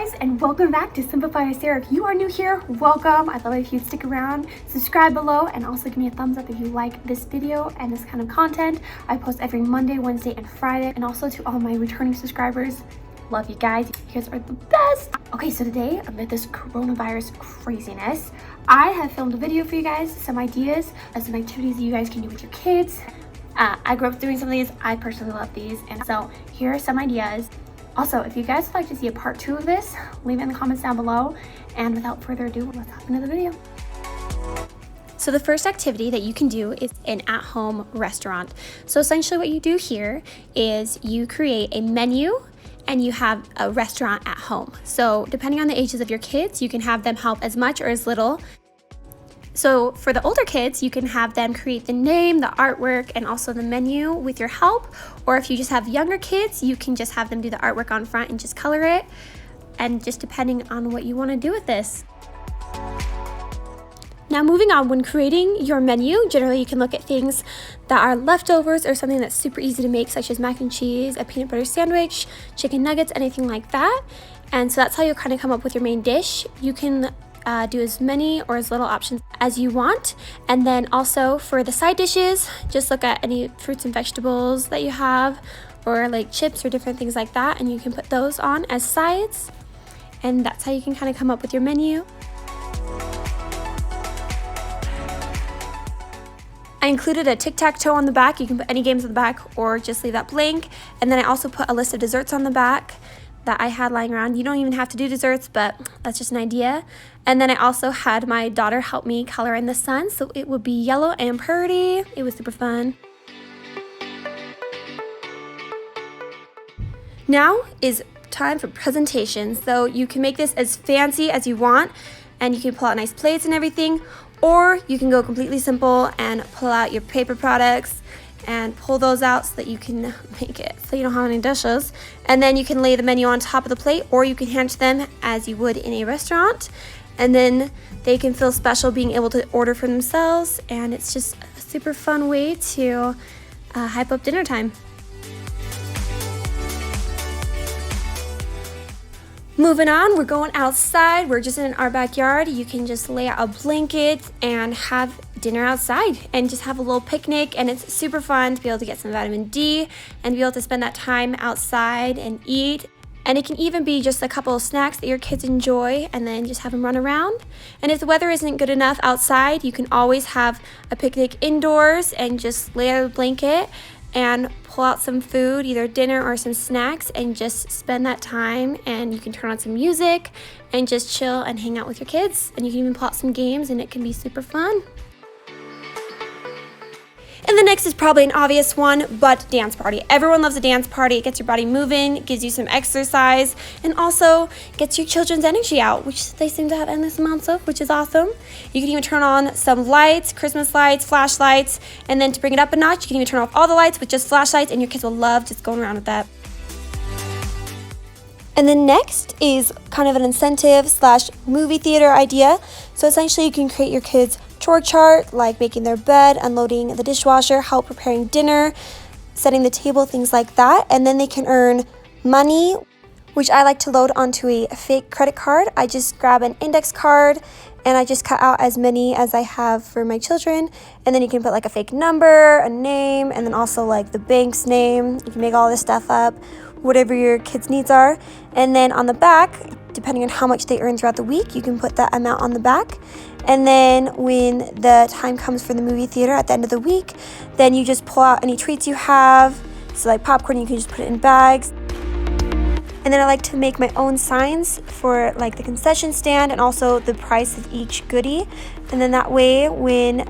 guys, and welcome back to Simplify with Sarah. If you are new here, welcome. I'd love it if you'd stick around, subscribe below, and also give me a thumbs up if you like this video and this kind of content. I post every Monday, Wednesday, and Friday. And also to all my returning subscribers, love you guys. You guys are the best. Okay, so today, amid this coronavirus craziness, I have filmed a video for you guys, some ideas of some activities that you guys can do with your kids. I grew up doing some of these. I personally love these, and so here are some ideas. Also, if you guys would like to see a part 2 of this, leave it in the comments down below. And without further ado, let's hop into the video. So the first activity that you can do is an at-home restaurant. So essentially what you do here is you create a menu and you have a restaurant at home. So depending on the ages of your kids, you can have them help as much or as little. So for the older kids, you can have them create the name, the artwork, and also the menu with your help. Or if you just have younger kids, you can just have them do the artwork on front and just color it. And just depending on what you want to do with this. Now moving on, when creating your menu, generally you can look at things that are leftovers or something that's super easy to make, such as mac and cheese, a peanut butter sandwich, chicken nuggets, anything like that. And so that's how you'll kind of come up with your main dish. You can do as many or as little options as you want. And then also for the side dishes, just look at any fruits and vegetables that you have, or like chips or different things like that, and you can put those on as sides. And that's how you can kind of come up with your menu. I included a tic-tac-toe on the back. You can put any games on the back or just leave that blank. And then I also put a list of desserts on the back that I had lying around. You don't even have to do desserts, but that's just an idea. And then I also had my daughter help me color in the sun, so it would be yellow and pretty. It was super fun. Now is time for presentations. So you can make this as fancy as you want, and you can pull out nice plates and everything, or you can go completely simple and pull out your paper products and pull those out so that you can make it so you don't have any dishes. And then you can lay the menu on top of the plate, or you can hand to them as you would in a restaurant. And then they can feel special being able to order for themselves, and it's just a super fun way to hype up dinner time. Moving on, we're going outside. We're just in our backyard. You can just lay out a blanket and have dinner outside and just have a little picnic, and it's super fun to be able to get some vitamin D and be able to spend that time outside and eat. And it can even be just a couple of snacks that your kids enjoy, and then just have them run around. And if the weather isn't good enough outside, you can always have a picnic indoors and just lay out a blanket and pull out some food, either dinner or some snacks, and just spend that time. And you can turn on some music and just chill and hang out with your kids. And you can even pull out some games, and it can be super fun. And the next is probably an obvious one, but dance party. Everyone loves a dance party. It gets your body moving, gives you some exercise, and also gets your children's energy out, which they seem to have endless amounts of, which is awesome. You can even turn on some lights, Christmas lights, flashlights, and then to bring it up a notch, you can even turn off all the lights with just flashlights, and your kids will love just going around with that. And then next is kind of an incentive / movie theater idea. So essentially you can create your kids' chore chart, like making their bed, unloading the dishwasher, help preparing dinner, setting the table, things like that. And then they can earn money, which I like to load onto a fake credit card. I just grab an index card and I just cut out as many as I have for my children. And then you can put like a fake number, a name, and then also like the bank's name. You can make all this stuff up, whatever your kids' needs are. And then on the back, depending on how much they earn throughout the week, you can put that amount on the back. And then when the time comes for the movie theater at the end of the week, then you just pull out any treats you have. So like popcorn, you can just put it in bags. And then I like to make my own signs for like the concession stand and also the price of each goodie. And then that way, when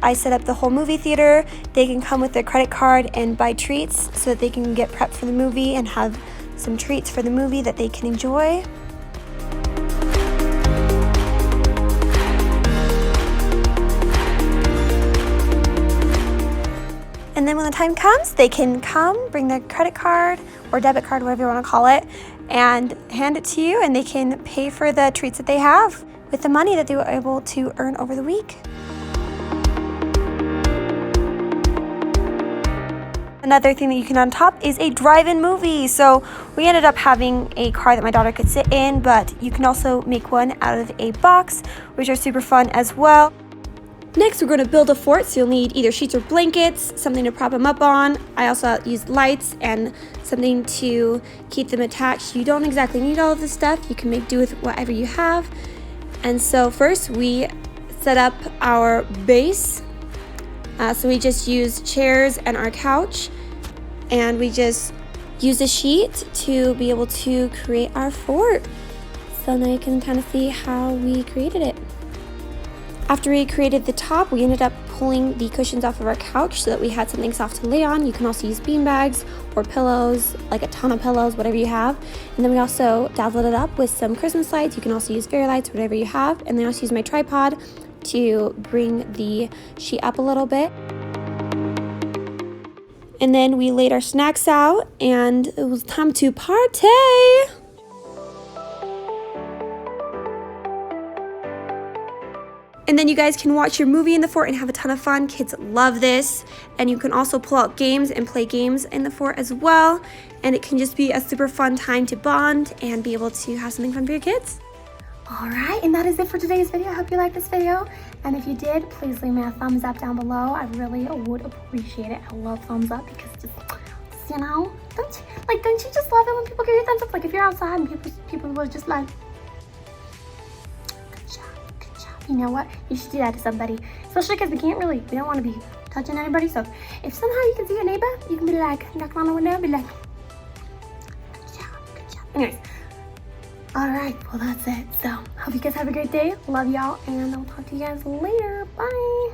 I set up the whole movie theater, they can come with their credit card and buy treats so that they can get prepped for the movie and have some treats for the movie that they can enjoy. And then when the time comes, they can come, bring their credit card or debit card, whatever you want to call it, and hand it to you, and they can pay for the treats that they have with the money that they were able to earn over the week. Another thing that you can add on top is a drive-in movie. So we ended up having a car that my daughter could sit in, but you can also make one out of a box, which are super fun as well. Next, we're going to build a fort, so you'll need either sheets or blankets, something to prop them up on. I also used lights and something to keep them attached. You don't exactly need all of this stuff. You can make do with whatever you have. And so first, we set up our base. So we just used chairs and our couch, and we just used a sheet to be able to create our fort. So now you can kind of see how we created it. After we created the top, we ended up pulling the cushions off of our couch so that we had something soft to lay on. You can also use bean bags or pillows, like a ton of pillows, whatever you have. And then we also dazzled it up with some Christmas lights. You can also use fairy lights, whatever you have. And then I also used my tripod to bring the sheet up a little bit. And then we laid our snacks out, and it was time to party! And then you guys can watch your movie in the fort and have a ton of fun. Kids love this. And you can also pull out games and play games in the fort as well. And it can just be a super fun time to bond and be able to have something fun for your kids. All right, and that is it for today's video. I hope you liked this video. And if you did, please leave me a thumbs up down below. I really would appreciate it. I love thumbs up because just, you know, don't you just love it when people give you thumbs up? Like if you're outside and people will just like, you know what? You should do that to somebody, especially because we don't want to be touching anybody. So if somehow you can see your neighbor, you can be like, knock on the window and be like, good job. Anyways, all right, well, that's it. So hope you guys have a great day. Love y'all, and I'll talk to you guys later. Bye.